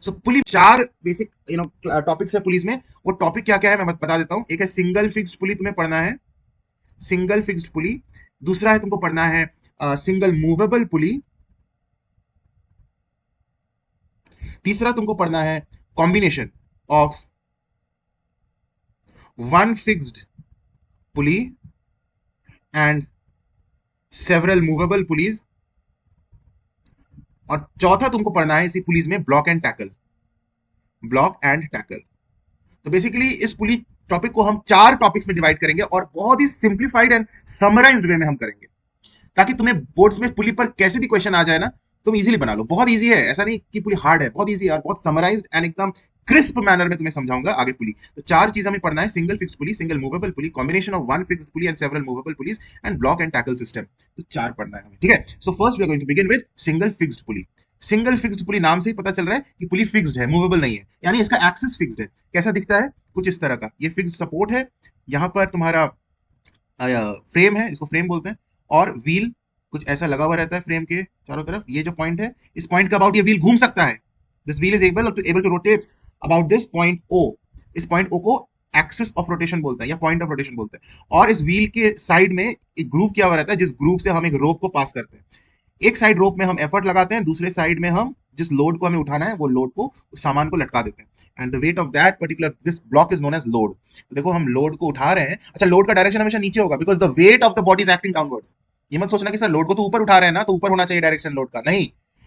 सो पुली चार basic topics है police में। वो टॉपिक क्या क्या है मैं बता देता हूं। एक है सिंगल फिक्स्ड पुली, तुम्हें पढ़ना है सिंगल फिक्स्ड पुली। दूसरा है तुमको पढ़ना है सिंगल मूवेबल पुली। तीसरा तुमको पढ़ना है combination of one fixed pulley and several movable pulleys. और चौथा तुमको पढ़ना है इसी पुलिस में block and tackle, block and tackle. तो बेसिकली इस पुली टॉपिक को हम चार टॉपिक्स में डिवाइड करेंगे और बहुत ही सिंप्लीफाइड एंड समराइज्ड वे में हम करेंगे, ताकि तुम्हें बोर्ड्स में पुली पर कैसे भी क्वेश्चन आ जाए ना, तुम इजीली बना लो। बहुत इजी है, ऐसा नहीं कि पुली हार्ड है, बहुत इजी है और बहुत समराइज्ड एंड एकदम क्रिस्प मैनर में तुम्हें समझाऊंगा आगे पुली। तो चार चीज हमें पढ़ना है, single fixed pulley, single movable pulley, combination of one fixed pulley and several movable pulleys and block and tackle system. तो चार पढ़ना है हमें, ठीक है। So first we are going to begin with single fixed pulley. Single fixed pulley नाम से ही पता चल रहा है कि पुली फिक्स्ड है, मूवेबल नहीं है, यानी इसका एक्सिस फिक्स्ड है। कैसा दिखता है? कुछ इस तरह का। ये फिक्स्ड सपोर्ट है, यहाँ पर तुम्हारा फ्रेम है, इसको फ्रेम बोलते हैं, और व्हील कुछ ऐसा लगा हुआ रहता है फ्रेम के चारों तरफ। ये जो पॉइंट है, इस पॉइंट का अबाउट ये व्हील घूम सकता है। This wheel is able to rotate about this point O. इस पॉइंट ओ को एक्सिस ऑफ रोटेशन बोलते हैं या पॉइंट ऑफ रोटेशन बोलते हैं। और इस व्हील के साइड में एक ग्रूव किया हुआ रहता है, जिस ग्रूव से हम एक रोप को पास करते हैं। एक साइड रोप में हम एफर्ट लगाते हैं, दूसरे साइड में हम जिस लोड को हमें उठाना है वो लोड को, उस सामान को लटका देते हैं। And the weight of that particular this block is known as load. देखो हम लोड को उठा रहे हैं। अच्छा, लोड का डायरेक्शन हमेशा नीचे होगा because the weight of the body is acting downwards. ये मत सोचना कि सर लोड को तो ऊपर उठा रहे हैं ना, तो ऊपर होना चाहिए डायरेक्शन लोड का। नहीं,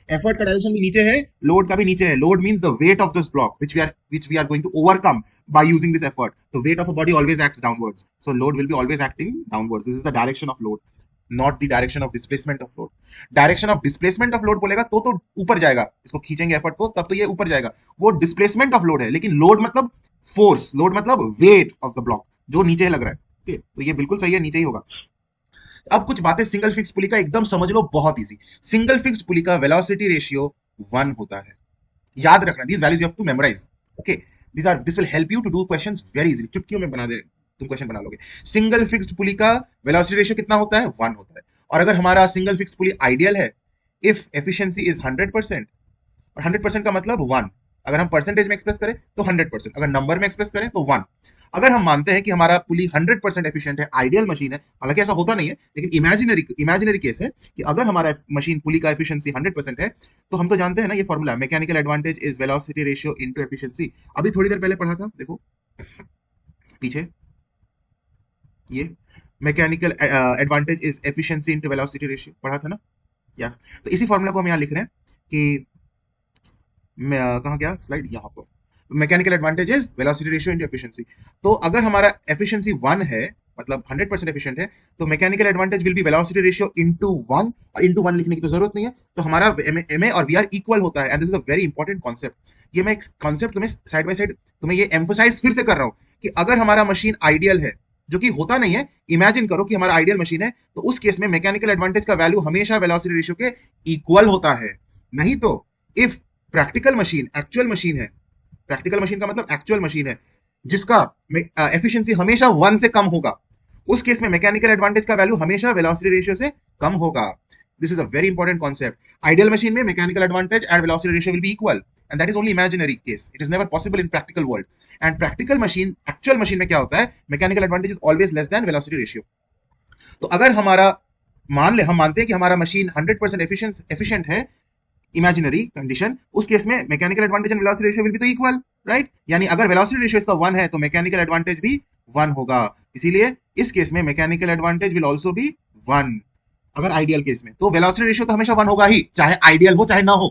एफर्ट का डायरेक्शन भी नीचे है, लोड का भी नीचे है। Load means the weight of this block which we are going to overcome by using this effort. The weight of a body always acts downwards, so load will be always acting downwards. This is the direction of load, not the direction of displacement of load. Direction of displacement of load बोलेगा तो ऊपर जाएगा, इसको खींचेंगे effort को तब तो ये ऊपर जाएगा। वो डिस्प्लेसमेंट ऑफ लोड है, लेकिन लोड मतलब फोर्स, लोड मतलब वेट ऑफ द ब्लॉक जो नीचे लग रहा है। ठीक है, तो ये बिल्कुल सही है, नीचे ही होगा। अब कुछ बातें सिंगल फिक्स पुली का एकदम समझ लो, बहुत इजी। सिंगल फिक्स पुली का वेलोसिटी रेशियो 1 होता है। याद रखना, these values you have to memorise. Okay, this will help you to do questions very easily. चुटकियों में बना दे, तुम क्वेश्चन बना लोगे। सिंगल फिक्स्ड पुली का वेलोसिटी रेशियो कितना होता है? 1 होता है। और अगर हमारा सिंगल फिक्स्ड पुली आइडियल है, इफ एफिशिएंसी इज 100%, और 100% का मतलब 1। अगर हम परसेंटेज में एक्सप्रेस करें तो 100%, अगर नंबर में एक्सप्रेस करें तो 1। अगर हम मानते हैं कि हमारा पुली 100% एफिशिएंट है, आइडियल मशीन है, हालांकि ऐसा होता नहीं है, लेकिन इमेजिनरी केस है कि अगर हमारा मशीन पुली का एफिशिएंसी 100% है, तो हम तो जानते हैं ना ये formula, mechanical advantage is velocity ratio into efficiency. अभी थोड़ी देर पहले पढ़ा था, देखो पीछे, ये mechanical advantage is efficiency into velocity ratio पढ़ा था ना। या तो इसी फॉर्मूला को हम यहाँ लिख रहे हैं कि कहाँ गया स्लाइड, यहाँ पर। Mechanical advantage is velocity ratio into efficiency. तो अगर हमारा एफिशिएंसी 1 है, मतलब 100% एफिशिएंट है, तो mechanical advantage will be velocity ratio into 1। और इनटू 1 लिखने की तो जरूरत नहीं है, तो हमारा एमए और वीआर इक्वल होता है। And this is a very important concept. ये मैं कॉन्सेप्ट तुम्हें साइड बाय साइड तुम्हें ये एम्फोसाइज फिर से कर रहा हूं कि अगर हमारा मशीन आइडियल है, जो कि होता नहीं है, इमेजिन करो कि हमारा आइडियल मशीन है, तो उस केस में मैकेनिकल एडवांटेज का वैल्यू हमेशा वेलोसिटी रेशियो के इक्वल होता है। नहीं तो if practical machine actual machine है, प्रैक्टिकल मशीन का मतलब एक्चुअल मशीन है जिसका एफिशिएंसी हमेशा 1 से कम होगा, उस केस में मैकेनिकल एडवांटेज का वैल्यू हमेशा वेलोसिटी रेशियो से कम होगा। This is a very important concept. Ideal machine में mechanical advantage and velocity ratio will be equal, and that is only imaginary case, it is never possible in practical world. And practical machine actual machine में क्या होता है, mechanical advantage is always less than velocity ratio. तो अगर हमारा हम मानते हैं कि हमारा मशीन 100% एफिशिएंट है, इमेजिनरी कंडीशन, उस केस में mechanical advantage and velocity ratio will B तो इक्वल, राइट। यानी अगर वेलोसिटी रेशियो इसका 1 है तो मैकेनिकल एडवांटेज भी 1 होगा। इसीलिए इस केस में mechanical advantage will also be 1। अगर आइडियल केस में, तो वेलोसिटी रेशियो तो हमेशा 1 होगा ही, चाहे आइडियल हो चाहे ना हो।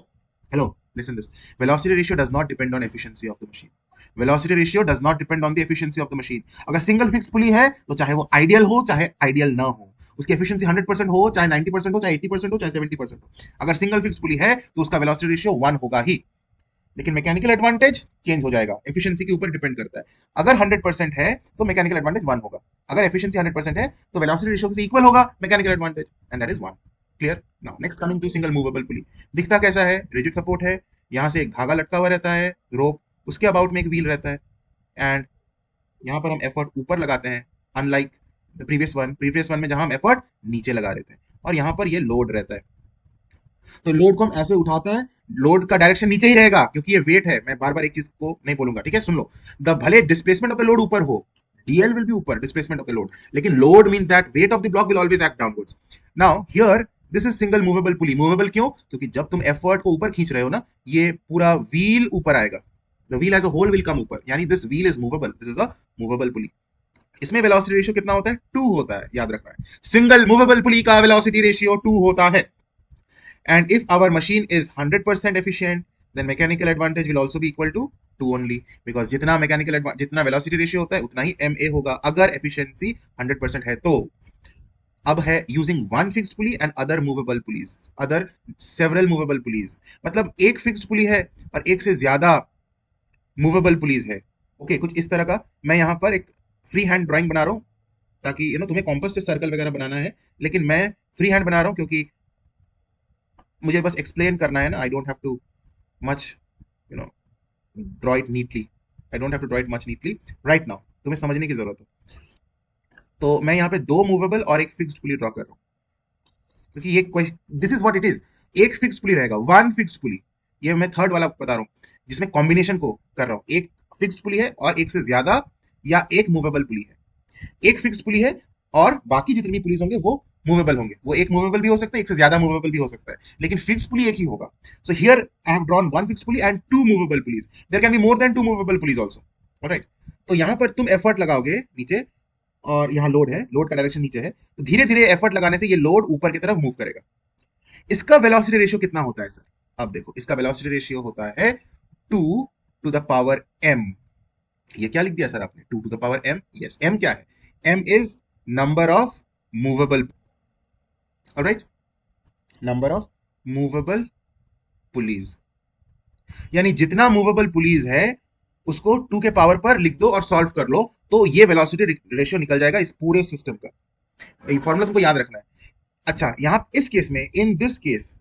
Hello, listen this, velocity ratio does not depend on efficiency of the machine. Velocity ratio does not depend on the efficiency of the machine. अगर सिंगल फिक्स्ड पुली है तो चाहे वो आइडियल हो चाहे आइडियल ना हो, उसकी एफिशिएंसी 100% हो चाहे 90% हो चाहे 80% हो चाहे 70% हो, अगर सिंगल फिक्स्ड पुली है तो उसका वेलोसिटी रेशियो 1 होगा ही। लेकिन मैकेनिकल एडवांटेज चेंज हो जाएगा, एफिशिएंसी के ऊपर डिपेंड करता है। अगर 100% है तो मैकेनिकल एडवांटेज 1 होगा, अगर एफिशिएंसी 100% है तो वेलोसिटी रेशियो से इक्वल होगा mechanical advantage, and that is 1। Clear? Now next coming to single movable pulley. दिखता कैसा है? रिजिड सपोर्ट है, यहाँ से एक धागा लटका हुआ रहता है, रोप, उसके अबाउट में एक व्हील रहता है, एंड यहाँ पर हम एफर्ट ऊपर लगाते हैं, अनलाइक द प्रीवियस वन में जहां हम एफर्ट नीचे लगा रहे थे। और यहाँ पर ये लोड रहता है, तो लोड को हम ऐसे उठाते हैं लोड का डायरेक्शन नीचे ही रहेगा क्योंकि ये वेट है। मैं बार बार एक चीज को नहीं बोलूंगा, ठीक है, सुन लो। द भले डिस्प्लेसमेंट ऑफ द लोड ऊपर हो, डीएल विल बी ऊपर, डिस्प्लेसमेंट ऑफ द लोड, लेकिन load means that weight of the block will always act downwards. Now here this is single movable pulley. Movable क्यों? क्योंकि जब तुम effort को ऊपर खींच रहे हो ना, ये पूरा व्हील ऊपर आएगा, the wheel as a whole will come ऊपर, यानी this wheel is movable, this is a movable pulley. इसमें वेलोसिटी रेशियो कितना होता है? 2 होता है, याद रखना है। सिंगल मूवेबल पुली का वेलोसिटी रेशियो 2 होता है। And if our machine is 100% efficient, then mechanical advantage will also be equal to 2 only, because जितना जितना velocity ratio होता है उतना ही ma होगा अगर efficiency 100% है तो। अब है using one fixed pulley and other movable pulleys, other several movable pulleys, मतलब एक fixed pulley है और एक से ज्यादा movable pulleys है। ओके, कुछ इस तरह का मैं यहाँ पर एक फ्री हैंड ड्राइंग बना रहा हूँ, ताकि तुम्हें कॉम्पस से सर्कल वगैरह बनाना है, लेकिन मैं फ्री हैंड बना रहा हूँ क्योंकि मुझे बस एक्सप्लेन करना है ना। I don't have to much no draw it neatly, I don't have to draw it much neatly right now, तुम्हें समझने की जरूरत है। तो मैं यहाँ पे 2 मूवेबल और एक फिक्स्ड पुली ड्रॉ कर रहा हूँ, क्योंकि ये this is what it is. एक फिक्स्ड पुली रहेगा, वन फिक्स्ड पुली, ये मैं थर्ड वाला बता रहा हूँ जिसमें कॉम्बिनेशन को कर रहा हूँ। एक फिक्स्ड पुली है और एक से ज्यादा या एक मूवेबल पुली है। एक फिक्स्ड पुली है और बाकी जितनी भी पुलिस होंगे वो मूवेबल होंगे। वो एक मूवेबल भी हो सकता है, एक से ज्यादा मूवेबल भी हो सकता है, लेकिन फिक्स्ड पुली एक ही होगा। So here I have drawn one fixed pulley and 2 movable pulleys. There can be more than 2 movable pulleys also, alright. तो यहाँ पर तुम एफर्ट लगाओगे नीचे, और यहाँ लोड है, लोड का डायरेक्शन नीचे है, तो धीरे धीरे एफर्ट लगाने से ये लोड ऊपर की तरफ मूव करेगा। इसका वेलोसिटी रेशियो कितना होता है सर? अब देखो, इसका वेलोसिटी रेशियो होता है 2 टू द पावर m। ये क्या लिख दिया सर आपने? 2 to the power m। Yes, m क्या है? m is number of movable, alright, number of movable pulleys, यानी जितना मूवेबल पुलीज है उसको 2 के पावर पर लिख दो और सॉल्व कर लो, तो ये वेलोसिटी रेशियो निकल जाएगा इस पूरे सिस्टम का। ये फॉर्मूला तुमको याद रखना है। अच्छा, यहां इस केस में, इन दिस केस,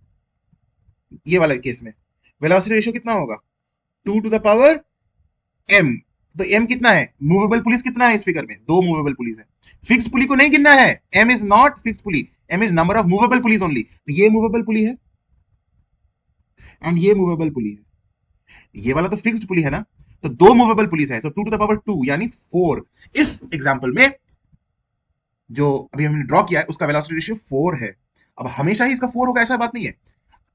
ये वाला केस में वेलोसिटी रेशियो कितना होगा? 2 टू द पावर m। तो m कितना है? मूवेबल पुलिस कितना है इस फिगर में? 2 मूवेबल पुलिस है। फिक्स पुली को नहीं गिनना है, m is not fix pulley, m is number of movable police only. तो ये मूवेबल पुली है एंड ये मूवेबल पुली है, ये वाला तो फिक्स्ड पुली है ना, तो 2 मूवेबल पुलिस है, सो 2 टू द पावर 2 यानी 4। इस एग्जांपल में जो अभी हमने ड्रॉ किया है उसका वेलोसिटी रेशियो 4 है। अब हमेशा ही इसका 4 होगा ऐसा बात नहीं है।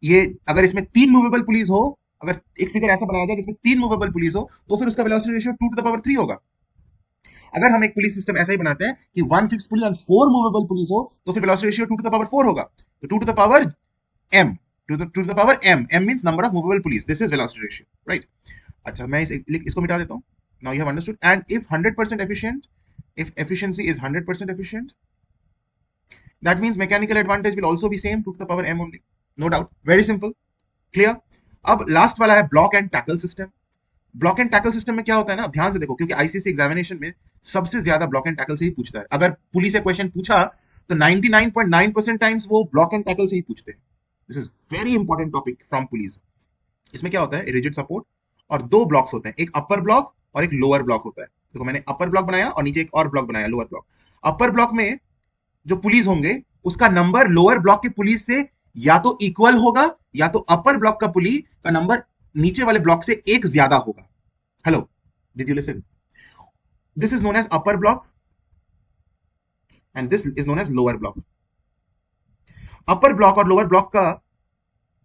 ये अगर इसमें 3 मूवेबल पुलिस हो, अगर एक फिगर ऐसा बनाया जाए जिसमें 3 मूवेबल पुलिस हो, तो फिर उसका velocity ratio 2 to the power 3 होगा। अगर हम एक पुलिस सिस्टम ऐसा ही बनाते हैं कि 1 fix pulleys and 4 movable pulleys हो, तो फिर velocity ratio 2 to the power 4 होगा। तो 2 to the power m, 2 to the power m, m means number of movable pulleys, this is velocity ratio, right. अच्छा, मैं इसको मिटा देता हूं। Now you have understood. And if 100% efficient, if efficiency is 100% efficient, that means mechanical advantage will also be same, 2 to the power m only, no doubt, very simple, clear। अब last वाला है block and tackle system. Block and tackle system में क्या होता है ना, ध्यान से देखो, क्योंकि आईसीएसई एग्जामिनेशन में सबसे ज्यादा ब्लॉक एंड टैकल से ही पूछता है। अगर पुलिस से क्वेश्चन पूछा तो 99.9% टाइम्स वो ब्लॉक एंड टैकल से ही पूछते हैं। This is very important topic from police. इसमें क्या होता है, रिजिड सपोर्ट और 2 ब्लॉक्स होते हैं, एक अपर ब्लॉक और एक लोअर ब्लॉक होता है। देखो, मैंने अपर ब्लॉक बनाया और नीचे एक और ब्लॉक बनाया, लोअर ब्लॉक। अपर ब्लॉक में जो पुलिस होंगे उसका नंबर लोअर ब्लॉक के पुलिस से या तो इक्वल होगा, या तो अपर ब्लॉक का पुलिस का नंबर नीचे वाले ब्लॉक से एक ज्यादा होगा। Hello, did you listen? This is known as upper block and this is known as lower block. Upper block और लोअर ब्लॉक का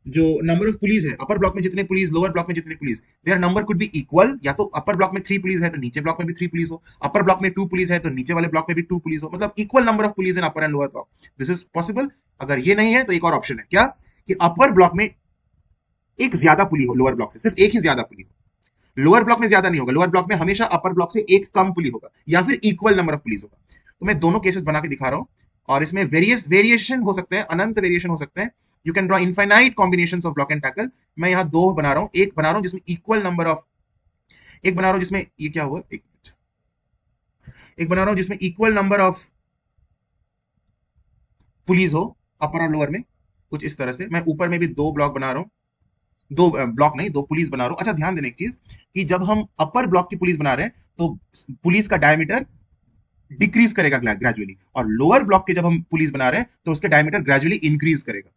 जो नंबर ऑफ पुलिस है, अपर ब्लॉक में जितने पुलिस, लोअर ब्लॉक में जितने pulleys, their number could be equal. या तो अपर ब्लॉक में 3 पुलिस है तो नीचे ब्लॉक में भी 3 पुलिस हो, अपर ब्लॉक में 2 पुलिस है तो नीचे वाले ब्लॉक में भी 2 पुलिस हो, मतलब equal number of police in upper and lower block. This is possible. अगर ये नहीं है तो एक और ऑप्शन है, क्या कि अपर ब्लॉक में एक ज्यादा पुली हो लोअर ब्लॉक से, सिर्फ एक ही ज्यादा पुली हो। लोअर ब्लॉक में ज्यादा नहीं होगा, लोअर ब्लॉक में हमेशा अपर ब्लॉक से एक कम पुली होगा, या फिर इक्वल नंबर ऑफ पुलिस होगा। तो मैं दोनों केसेस बना के दिखा रहा हूं, और इसमें वेरिएशन हो सकते हैं, अनंत वेरिएशन हो सकते हैं। You can draw infinite combinations of block and tackle. मैं यहाँ 2 बना रहा हूँ, एक बना रहा हूँ जिसमें इक्वल नंबर ऑफ, एक बना रहा हूँ जिसमें, ये क्या हुआ, एक बना रहा हूँ जिसमें इक्वल नंबर ऑफ पुलिस हो अपर और लोअर में, कुछ इस तरह से। मैं ऊपर में भी 2 ब्लॉक बना रहा हूँ, 2 ब्लॉक नहीं, 2 पुलिस बना रहा हूँ। अच्छा, ध्यान देने एक चीज कि जब हम अपर ब्लॉक की पुलिस बना रहे हैं तो पुलिस का डायमीटर डिक्रीज करेगा ग्रेजुअली, और लोअर ब्लॉक के जब हम पुलिस बना रहे हैं तो उसके डायमीटर ग्रेजुअली इंक्रीज करेगा।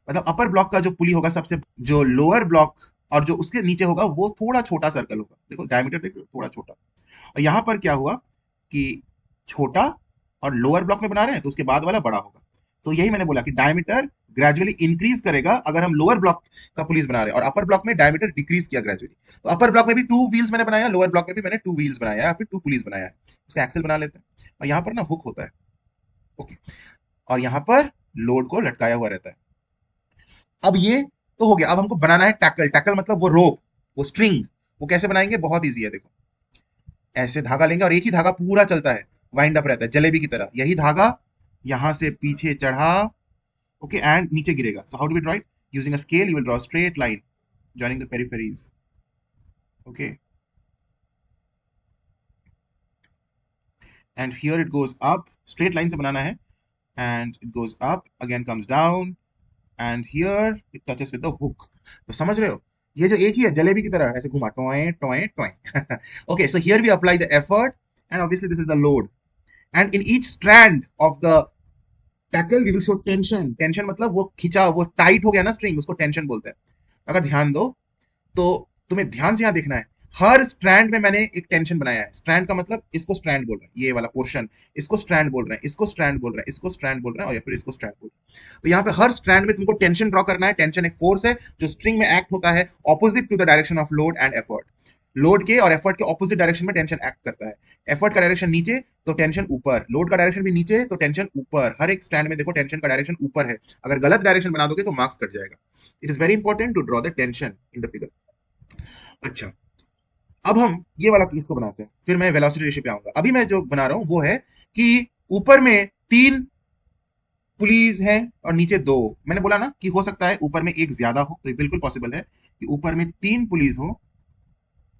मतलब अपर ब्लॉक का जो पुली होगा सबसे, जो लोअर ब्लॉक और जो उसके नीचे होगा वो थोड़ा छोटा सर्कल होगा, देखो डायमीटर देखो थोड़ा छोटा। और यहां पर क्या हुआ कि छोटा और लोअर ब्लॉक में बना रहे हैं तो उसके बाद वाला बड़ा होगा। तो यही मैंने बोला कि डायमीटर ग्रेजुअली इंक्रीज करेगा अगर हम लोअर ब्लॉक का पुलिस बना रहे हैं, और अपर ब्लॉक में डायमीटर डिक्रीज किया ग्रेजुअली। तो अपर ब्लॉक में भी 2 व्हील्स मैंने बनाया, लोअर ब्लॉक में भी मैंने 2 व्हील्स बनाया है, फिर 2 पुलिस बनाया है। उसका एक्सेल बना लेते हैं, और यहाँ पर ना हुक होता है। ओके, और यहाँ पर लोड को लटकाया हुआ रहता है। अब ये तो हो गया, अब हमको बनाना है टैकल। टैकल मतलब वो रोप, वो स्ट्रिंग। वो कैसे बनाएंगे, बहुत ईजी है, देखो ऐसे धागा लेंगे और एक ही धागा पूरा चलता है, वाइंड अप रहता है जलेबी की तरह। यही धागा यहां से पीछे चढ़ा, ओके, एंड नीचे गिरेगा। So how do we draw it? Using a scale you will draw straight line joining the peripheries, okay, and here it goes up, straight line से बनाना है, and it goes up again, comes down, and here it touches with the hook. तो समझ रहे हो, ये जो एक ही है जलेबी की तरह ऐसे घुमा, टोए टोए टोए। Okay, so here we apply the effort, and obviously this is the load, and in each strand of the tackle we will show tension. Tension मतलब वो खिंचा, वो टाइट हो गया ना स्ट्रिंग, उसको टेंशन बोलते हैं। अगर ध्यान दो तो तुम्हें ध्यान से यहां देखना है, हर स्ट्रैंड में मैंने एक टेंशन बनाया है। स्ट्रैंड का मतलब इसको स्ट्रैंड बोल रहे हैं, ये वाला पोर्शन इसको स्ट्रैंड बोल रहे हैं, इसको स्ट्रैंड बोल रहे हैं, इसको स्ट्रैंड बोल रहे हैं, और या फिर इसको स्ट्रैंड बोल रहे हैं। तो यहाँ पे हर स्ट्रैंड में तुमको टेंशन ड्रॉ करना है। टेंशन एक फोर्स है जो स्ट्रिंग में एक्ट होता है opposite to the direction of load and effort. Load के और एफर्ट के ऑपोजिट डायरेक्शन में टेंशन एक्ट करता है। एफर्ट का डायरेक्शन नीचे तो टेंशन ऊपर, लोड का डायरेक्शन भी नीचे तो टेंशन ऊपर। हर एक स्टैंड में देखो टेंशन का डायरेक्शन ऊपर है। अगर गलत डायरेक्शन बना दोगे तो मार्क्स कट जाएगा। It is very important to draw the tension in the figure. अच्छा, अब हम ये वाला केस को बनाते हैं, फिर मैं वेलोसिटी रेशियो पे आऊंगा। अभी मैं जो बना रहा हूं वो है कि ऊपर में 3 पुलीज हैं और नीचे 2। मैंने बोला ना कि हो सकता है ऊपर में एक ज्यादा हो, तो ये बिल्कुल पॉसिबल है कि ऊपर में 3 पुलीज हो।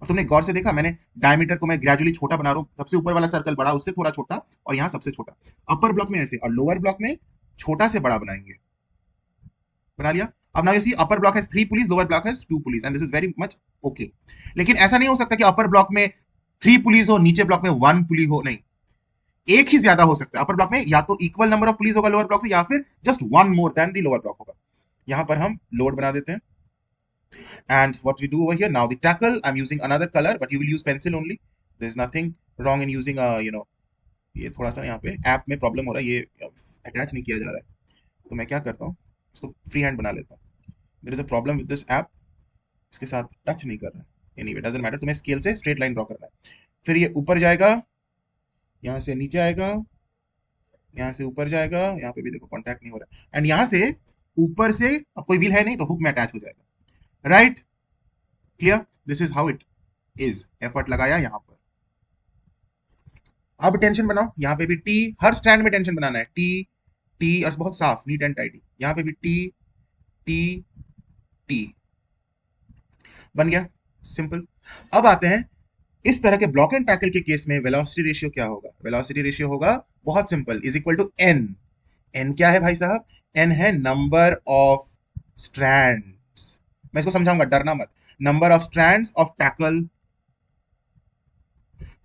और तुमने गौर से देखा, मैंने डायमीटर को मैं ग्रेजुअली छोटा बना रहा हूं, सबसे ऊपर वाला सर्कल बड़ा, उससे थोड़ा छोटा, और यहां सबसे छोटा। अपर ब्लॉक में ऐसे, और लोअर ब्लॉक में छोटा से बड़ा बनाएंगे। बना लिया। अब now you see, upper block has 3 pulleys, lower block has 2 pulleys, and this is very much okay. लेकिन ऐसा नहीं हो सकता कि अपर ब्लॉक में 3 पुलीज हो, नीचे ब्लॉक में 1 पुली हो, नहीं, एक ही ज्यादा हो सकता है। अपर ब्लॉक में या तो इक्वल नंबर ऑफ पुलीज होगा लोअर ब्लॉक से, या फिर just 1 more than the lower block होगा। यहां पर हम लोड बना देते हैं, and what we do over here, now the tackle, I am using another colour but you will use pencil only. There is nothing wrong in using ये थोड़ा सा यहाँ पे ऐप में प्रॉब्लम हो रहा है, ये अटैच नहीं किया जा रहा है, तो मैं क्या करता हूँ, इसको फ्री हैंड बना लेता हूँ। There is a problem with this app, इसके साथ टच नहीं कर रहा है। एनीवे डजंट मैटर, तुम्हें स्केल से स्ट्रेट लाइन ड्रॉ करना है। फिर ये ऊपर जाएगा, यहाँ से नीचे आएगा, यहाँ से ऊपर जाएगा, यहाँ पे भी देखो कांटेक्ट नहीं हो रहा है, एंड यहाँ से ऊपर से, अब कोई व्हील है नहीं तो हुक में अटैच हो जाएगा। Right, clear, this is how it is. Effort लगाया यहाँ पर। अब टेंशन बनाओ, यहाँ पे भी टी, हर स्ट्रैंड में टेंशन बनाना है, टी टी, और बहुत साफ नीट एंड टाइडी। यहाँ पे भी टी टी टी, बन गया, सिंपल। अब आते हैं इस तरह के ब्लॉक एंड टैकल के केस में वेलोसिटी रेशियो क्या होगा। वेलोसिटी रेशियो होगा बहुत simple, is equal to n. N क्या है भाई साहब? एन है नंबर ऑफ स्ट्रैंड्स। मैं इसको समझाऊंगा, डरना मत। Number of strands of tackle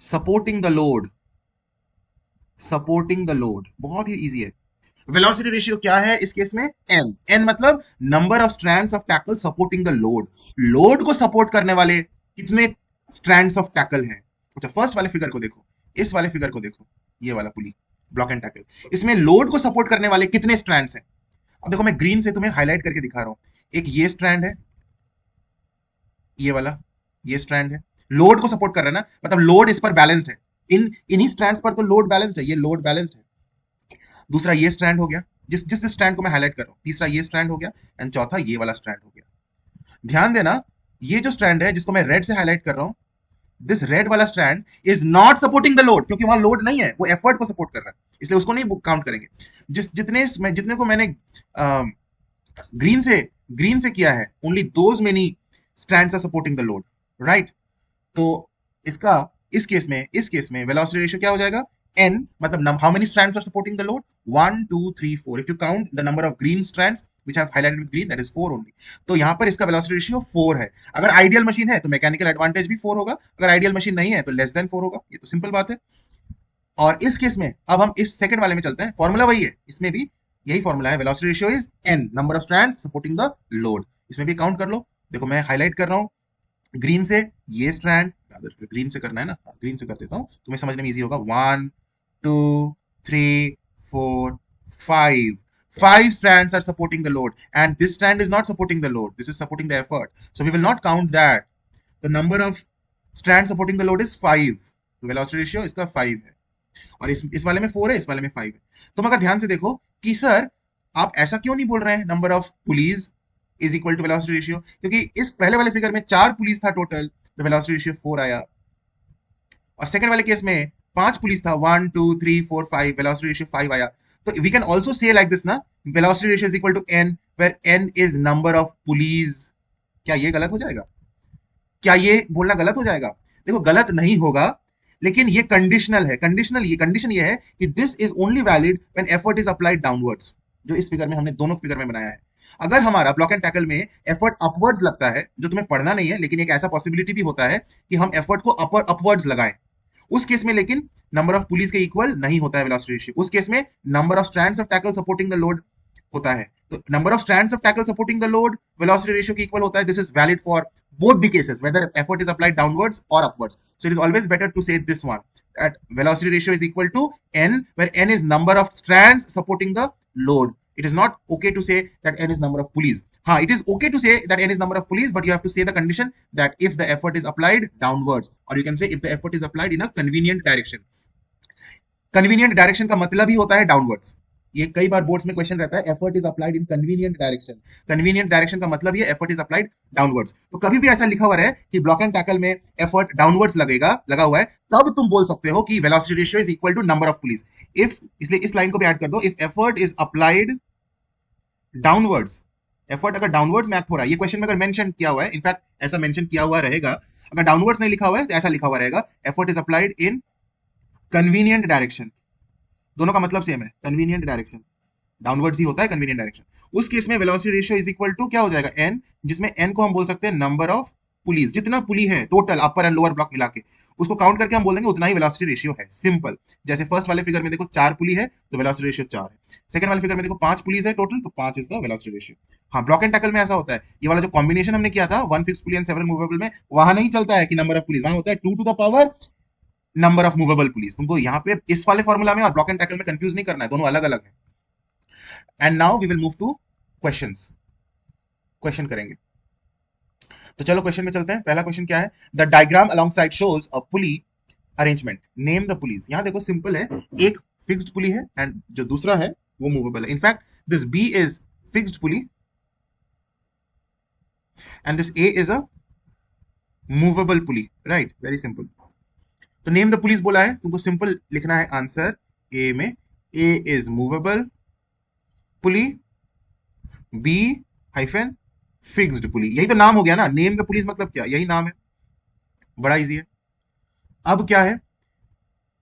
supporting the load, supporting the load, बहुत ही इजी है। वेलोसिटी रेशियो क्या है इस केस में? एन। एन मतलब number of strands of tackle supporting the load. Load को सपोर्ट करने वाले कितने स्ट्रैंड्स ऑफ टैकल हैं? अच्छा, फर्स्ट वाले फिगर को देखो, इस वाले फिगर को देखो, ये वाला पुली ब्लॉक एंड टैकल, इसमें लोड को सपोर्ट करने वाले कितने स्ट्रैंड्स हैं? अब देखो, मैं ग्रीन से तुम्हें हाईलाइट करके दिखा रहा हूं। एक ये स्ट्रैंड है, ये वाला, ये स्ट्रैंड है, लोड को सपोर्ट कर रहा है ना, मतलब लोड इस पर बैलेंस्ड है। इन्हीं स्ट्रैंड्स पर तो लोड बैलेंस्ड है, ये लोड बैलेंस्ड है। दूसरा ये स्ट्रैंड हो गया, जिस जिस स्ट्रैंड को मैं हाईलाइट कर रहा हूं। तीसरा ये स्ट्रैंड हो गया, एंड चौथा ये वाला स्ट्रैंड हो गया। ध्यान देना, ये जो स्ट्रैंड है जिसको मैं रेड से हाईलाइट कर रहा हूं, दिस रेड वाला strand is not supporting the load, क्योंकि वहां लोड नहीं है, वो एफर्ट को सपोर्ट कर रहा है, इसलिए उसको नहीं काउंट करेंगे। जितने को मैंने ग्रीन से किया है, only those many strands are supporting the load, right. तो इसका इस केस में वेलोसिटी रेशियो क्या हो जाएगा? n, मतलब how many strands are supporting the load? 1 2 3 4। if you count the number of green strands which I have highlighted with green, that is 4 only। तो यहां पर इसका वेलोसिटी रेशियो 4 है। अगर आइडियल मशीन है तो मैकेनिकल एडवांटेज भी 4 होगा, अगर आइडियल मशीन नहीं है तो लेस देन 4 होगा। ये तो सिंपल बात है। और इस केस में अब हम इस सेकंड वाले में चलते हैं, फॉर्मूला वही है, इसमें भी यही फॉर्मूला है, velocity ratio is n, number of strands supporting the load. इसमें भी काउंट कर लो, देखो मैं हाईलाइट कर रहा हूँ ग्रीन से, ये स्ट्रैंड, ग्रीन से करना है ना, ग्रीन से कर देता हूँ तुम्हें समझने में इजी होगा। 1 2 3 4 5, 5 strands are supporting the load, and this strand is not supporting the load, this is supporting the effort, so we will not count that. The number of strands supporting the load is 5, तो velocity ratio इसका 5 है, और इस वाले में 4 है, इस वाले में 5 है। तुम अगर ध्यान से देखो कि सर आप ऐसा क्यों नहीं बोल रहे हैं number of pulleys is equal to velocity ratio, क्योंकि इस पहले वाले फिगर में 4 पुलिस था टोटल, तो वेलोसिटी रेशियो 4 आया, और सेकंड वाले केस में 5 पुलिस था, 1 2 3 4 5, वेलोसिटी रेशियो 5 आया। तो we can also say like this ना, velocity ratio is equal to n, where n is number of pulleys. क्या ये गलत हो जाएगा? क्या ये बोलना गलत हो जाएगा? देखो गलत नहीं होगा, लेकिन ये कंडीशनल है। कंडीशन ये है कि this is only valid when effort is applied downwards, जो इस फिगर में हमने दोनों फिगर में बनाया है। अगर हमारा ब्लॉक एंड टैकल में एफर्ट अपवर्ड्स लगता है, जो तुम्हें पढ़ना नहीं है, लेकिन एक ऐसा पॉसिबिलिटी भी होता है कि हम एफर्ट को अपवर्ड्स लगाएं, उस केस में लेकिन नंबर ऑफ पुलिस के इक्वल नहीं होता है वेलोसिटी रेशियो। उस केस में number of strands of tackle supporting the load होता है। तो number of strands of tackle supporting the load velocity ratio के इक्वल होता है। This is valid for both the cases, whether effort is applied downwards or upwards. So it is always better to say this one, that velocity ratio is equal to n, where n is number of strands supporting the load. It is not okay to say that n is number of pulleys. It is okay to say that n is number of pulleys, but you have to say the condition that if the effort is applied downwards, or you can say if the effort is applied in a convenient direction. Convenient direction का मतलब ही होता है downwards. ये कई बार boards में question रहता है, effort is applied in convenient direction. Convenient direction का मतलब ये एफर्ट इज अप्लाइड डाउनवर्ड्स। तो कभी भी ऐसा लिखा हुआ है कि ब्लॉक एंड टैकल में एफर्ट डाउनवर्ड्स लगा हुआ है, तब तुम बोल सकते हो कि velocity ratio is equal to number of pulleys. If, इसलिए इस लाइन को भी ऐड कर दो, if effort is applied downwards, effort अगर डाउनवर्ड्स में एक्ट हो रहा है, ये क्वेश्चन में अगर मेंशन किया हुआ है, इनफैक्ट ऐसा मेंशन किया हुआ रहेगा, अगर डाउनवर्ड्स नहीं लिखा हुआ है तो ऐसा लिखा हुआ रहेगा, effort is applied in convenient direction. दोनों का मतलब सेम है, कन्वीनियंट डायरेक्शन, डाउनवर्ड्स ही होता है कन्वीनियंट डायरेक्शन। उस केस में velocity ratio is equal to क्या हो जाएगा, n, जिसमें n को हम बोल सकते हैं नंबर ऑफ पुलिस, जितना पुली है total upper and lower block मिला के, उसको काउंट करके हम बोल देंगे उतना ही वेलोसिटी रेशियो है। सिंपल। जैसे फर्स्ट वाले फिगर में देखो 4 पुली है तो वेलोसिटी रेशियो 4 है, सेकंड वाले फिगर में देखो 5 पुलिस है टोटल, तो 5 इज द वेलोसिटी रेशियो। हाँ, ब्लॉक एंड टैकल में ऐसा होता है, ये वाला जो कॉम्बिनेशन हमने किया था 1 फिक्स्ड पुली एंड 7 मूवेबल में, वहां नहीं चलता है कि नंबर ऑफ पुलिस, वहां होता है 2 to the power number of movable pulleys. तुमको यहाँ पे इस वाले फॉर्मूला में और ब्लॉक एंड टैकल में कंफ्यूज नहीं करना है, दोनों अलग अलग है। And now we will move to questions. Question करेंगे, तो चलो क्वेश्चन में चलते हैं। पहला क्वेश्चन क्या है, the diagram alongside shows a pulley arrangement, name the pulleys. यहां देखो सिंपल है, एक फिक्स्ड पुली है एंड जो दूसरा है वो मूवेबल है। In fact this B is fixed pulley and this A is a movable pulley, right, very simple. तो नेम द पुलीज बोला है, तुमको सिंपल लिखना है आंसर ए में, A is movable pulley, B hyphen fixed pulley. यही तो नाम हो गया ना, नेम द पुलिस मतलब क्या, यही नाम है, बड़ा इजी है। अब क्या है,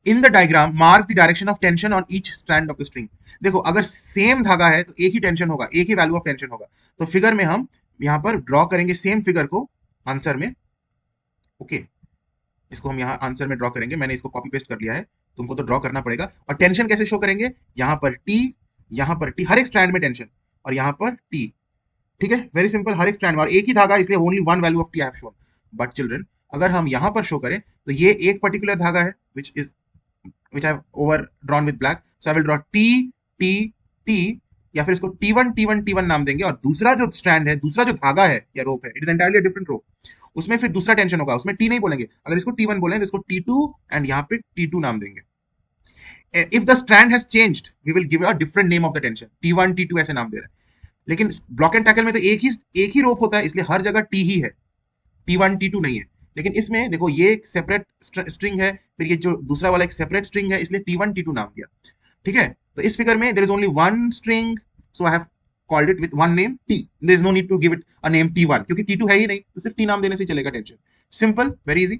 in the diagram mark the direction of tension on each strand of the string. देखो अगर सेम धागा है तो एक ही टेंशन होगा, एक ही वैल्यू ऑफ टेंशन होगा। तो फिगर में हम यहां पर ड्रॉ करेंगे सेम फिगर को आंसर में, ओके, इसको हम यहाँ आंसर में ड्रॉ करेंगे, मैंने इसको कॉपी पेस्ट कर लिया है, तुमको तो ड्रॉ करना पड़ेगा। और टेंशन कैसे शो करेंगे, यहाँ पर टी, यहाँ पर टी, हर एक स्ट्रैंड में टेंशन, और यहाँ पर टी, ठीक है, वेरी सिंपल, हर एक स्ट्रैंड में, और एक ही धागा इसलिए only one value of T I have shown. But children, अगर हम यहां पर शो करें तो ये एक पर्टिकुलर धागा है which I have over drawn with black, so I will draw T T T, या फिर इसको T1 T1 T1 नाम देंगे, और दूसरा जो स्ट्रैंड है, दूसरा जो धागा है या रोप है, इट इज एंटायरली डिफरेंट रोप, उसमें फिर दूसरा टेंशन होगा, उसमें T नहीं बोलेंगे। अगर इसको T1 बोलें तो इसको T2 एंड यहाँ पे T2 नाम देंगे। If the strand has changed, we will give a different name of the tension, T1 T2 ऐसे नाम दे रहे हैं। लेकिन ब्लॉक एंड टैकल में तो एक ही रोप होता है, इसलिए हर जगह टी ही है, T1 T2 नहीं है। लेकिन इसमें देखो ये एक सेपरेट स्ट्रिंग है, फिर ये जो दूसरा वाला एक सेपरेट स्ट्रिंग है, इसलिए T1 T2 नाम दिया, ठीक है। तो इस फिगर में there is only one string, so I have called it with one name T, there is no need to give it a name T1, क्योंकि T2 है ही नहीं, तो सिर्फ T नाम देने से चलेगा tension. Simple, very easy.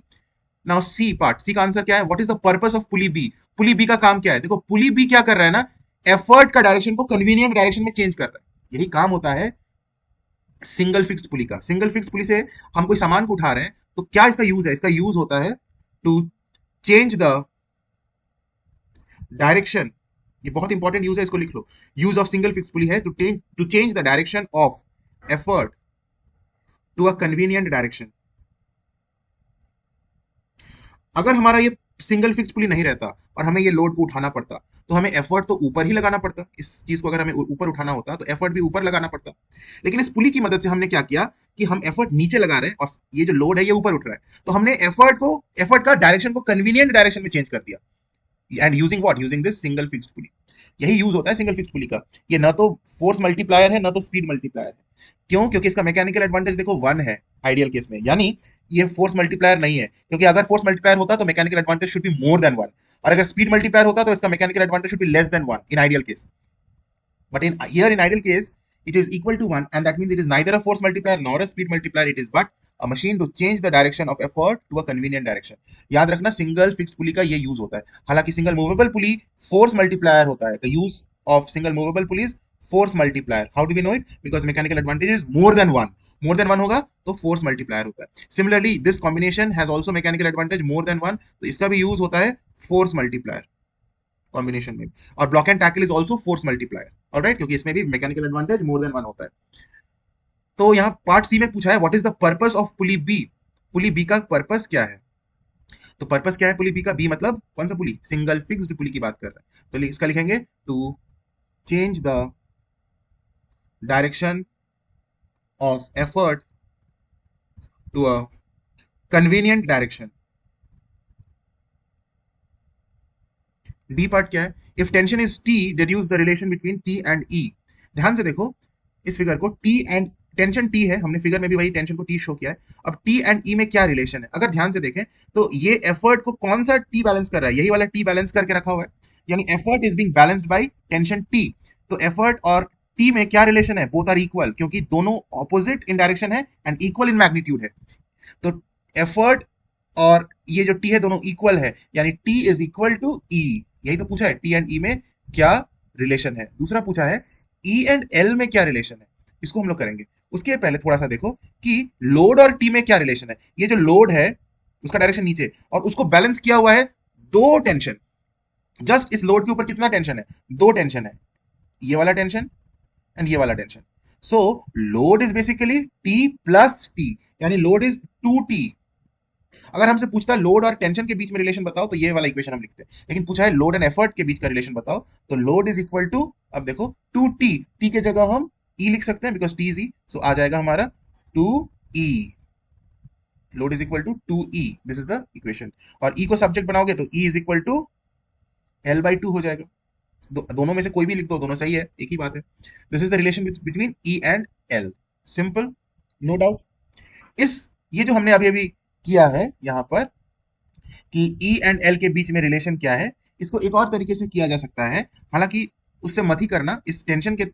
Now C part, C का आंसर क्या है, what is the purpose of pulley B. Pulley B का काम क्या है, देखो पुली बी क्या कर रहा है ना, एफर्ट का डायरेक्शन को कन्वीनियंट डायरेक्शन में चेंज कर रहा है। यही काम होता है सिंगल फिक्स्ड पुली का। सिंगल फिक्स्ड पुली से हम कोई सामान को उठा रहे हैं, तो क्या इसका यूज है, इसका यूज होता है टू चेंज द डायरेक्शन ये बहुत इंपॉर्टेंट यूज है, इसको लिख लो। Use of single fix pulley है to change the direction of effort to a convenient direction. अगर हमारा ये सिंगल फिक्स पुली नहीं रहता और हमें ये लोड को उठाना पड़ता, तो हमें एफर्ट तो ऊपर ही लगाना पड़ता। इस चीज को अगर हमें ऊपर उठाना होता तो एफर्ट भी ऊपर लगाना पड़ता। लेकिन इस पुली की मदद से हमने क्या किया कि हम एफर्ट नीचे लगा रहे हैं और ये जो लोड है ये ऊपर उठ रहा है, तो हमने एफर्ट का डायरेक्शन को कन्वीनियंट डायरेक्शन में चेंज कर दिया। And using what, using this single fix pulley. यही यूज होता है सिंगल फिक्स पुली का। ये ना तो फोर्स मल्टीप्लायर है ना तो स्पीड मल्टीप्लायर है। क्यों? क्योंकि इसका मैकेनिकल एडवांटेज देखो 1 है आइडियल केस में, यानी ये फोर्स मल्टीप्लायर नहीं है। क्योंकि अगर फोर्स मल्टीप्लायर होता तो mechanical advantage should be more than 1, और अगर स्पीड मल्टीप्लायर होता तो इसका mechanical advantage should be less than 1 in ideal case. But in ideal case, it is equal to 1, and that means it is neither a force multiplier nor a speed multiplier. It is but a machine to change the direction of effort to a convenient direction. याद रखना single fix पुली का ये use होता है। हालांकि single movable pulley force multiplier होता है। The use of single movable pulley is force multiplier. How do we know it? Because mechanical advantage is more than 1। More than 1 होगा तो फोर्स मल्टीप्लायर होता है। Similarly this combination has also mechanical advantage more than 1, तो इसका भी use होता है force multiplier combination में। और block and tackle is also force multiplier, alright, क्योंकि इसमें भी मैकेनिकल एडवांटेज मोर देन 1 होता है। तो यहाँ पार्ट सी में पूछा है what is the purpose of pulley B. Pulley B का पर्पस क्या है? तो पर्पस क्या है पुली बी का? बी मतलब कौन सा पुली? सिंगल फिक्स्ड पुली की बात कर रहे हैं। तो इसका लिखेंगे to change the direction of effort to a convenient direction. D part क्या है? If tension is T deduce the relation between T and E. ध्यान से देखो इस फिगर को, टी एंड टेंशन टी है, हमने फिगर में भी वही टेंशन को टी शो किया है। अब टी एंड ई में क्या रिलेशन है? अगर ध्यान से देखें तो ये एफर्ट को कौन सा टी बैलेंस कर रहा है? यही वाला टी बैलेंस करके रखा हुआ है, यानी effort is being balanced by tension T. तो एफर्ट और टी में क्या रिलेशन है? बोथ आर इक्वल, क्योंकि दोनों ऑपोजिट इन डायरेक्शन है एंड इक्वल इन मैग्नीट्यूड है। तो एफर्ट और ये जो टी है दोनों इक्वल है, यानी टी इज इक्वल टू ई। यही तो पूछा है, टी एंड ई में क्या रिलेशन है। दूसरा पूछा है ई एंड एल में क्या रिलेशन है, इसको हम लोग करेंगे। उसके पहले थोड़ा सा देखो कि लोड और टी में क्या रिलेशन है। ये जो लोड है उसका डायरेक्शन नीचे और उसको बैलेंस किया हुआ है दो टेंशन। जस्ट इस लोड के ऊपर कितना टेंशन है? दो टेंशन है, ये वाला टेंशन एंड ये वाला tension. So load is basically T plus T, यानी लोड इज 2t। अगर हमसे पूछता है लोड और टेंशन के बीच में रिलेशन बताओ तो ये वाला इक्वेशन हम लिखते हैं, लेकिन पूछा है लोड एंड एफर्ट के बीच का रिलेशन बताओ, तो लोड इज इक्वल टू, अब देखो 2t, टी के जगह हम ई लिख सकते हैं because T is E, so आ जाएगा हमारा 2e। Load is equal to 2e, this is the equation. और ई को सब्जेक्ट बनाओगे तो E is equal to L/2 हो जाएगा। दोनों में से कोई भी लिख दो, दोनों सही है, एक ही बात है। This is the relation between E and L, simple, no doubt. इस ये जो हमने अभी अभी किया है यहाँ पर कि ई एंड एल के बीच में रिलेशन क्या है, इसको एक और तरीके से किया जा सकता है। हालांकि उससे मत ही करना, इस टेंशन के